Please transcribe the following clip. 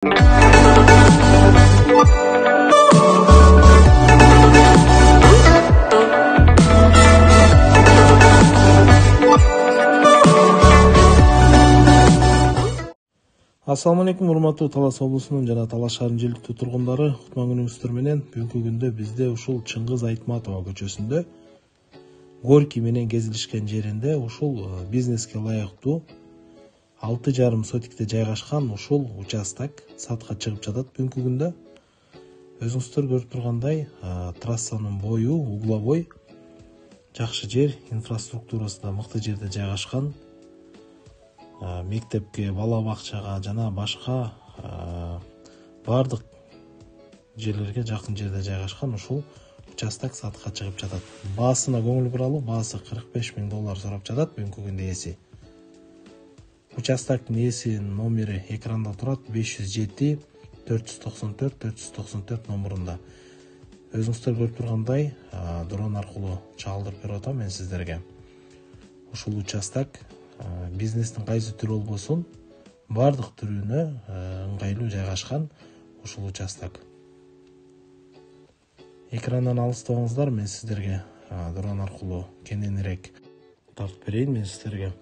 Assalamu алейкум, урматтуу Талас облусунун жана Талас шаарынын желиктүү тургундары. Кутман күнүңүздөр менен. Бүгүнкү күндө бизде ушул Чыңгыз Айтматова көчөсүндө Горький менен кезилишкен жеринде ушул бизнеске ылайыктуу 6,5 сотикте жайгашкан ушул участок сатка чыгып жатат бүгүнкү күндө. Өзүңүздөр көрүп тургандай, трассанын бою угловой, жакшы жер, инфраструктурасы да мыкты жерде жайгашкан. Мектепке, бала бакчага жана башка бардык жерлерге жакын жерде жайгашкан ушул участок сатка чыгып жатат. Баасына көңүл буралуу, баасы $45,000 сурап жатат бүгүнкү күндө ээси. Участоктун ээсинин номери экранда турат, 507 494 494 номерунда. Өзүңүздөр көрүп тургандай, дрон аркылуу чагылдырып берип атам мен сиздерге. Ушул участок бизнестин кайсы түрү болбосун, бардык түрүнө ыңгайлуу жайгашкан ушул участок. Экрандан алыстабаңыздар, мен сиздерге дрон аркылуу кененирээк тартып берейин мен сиздерге.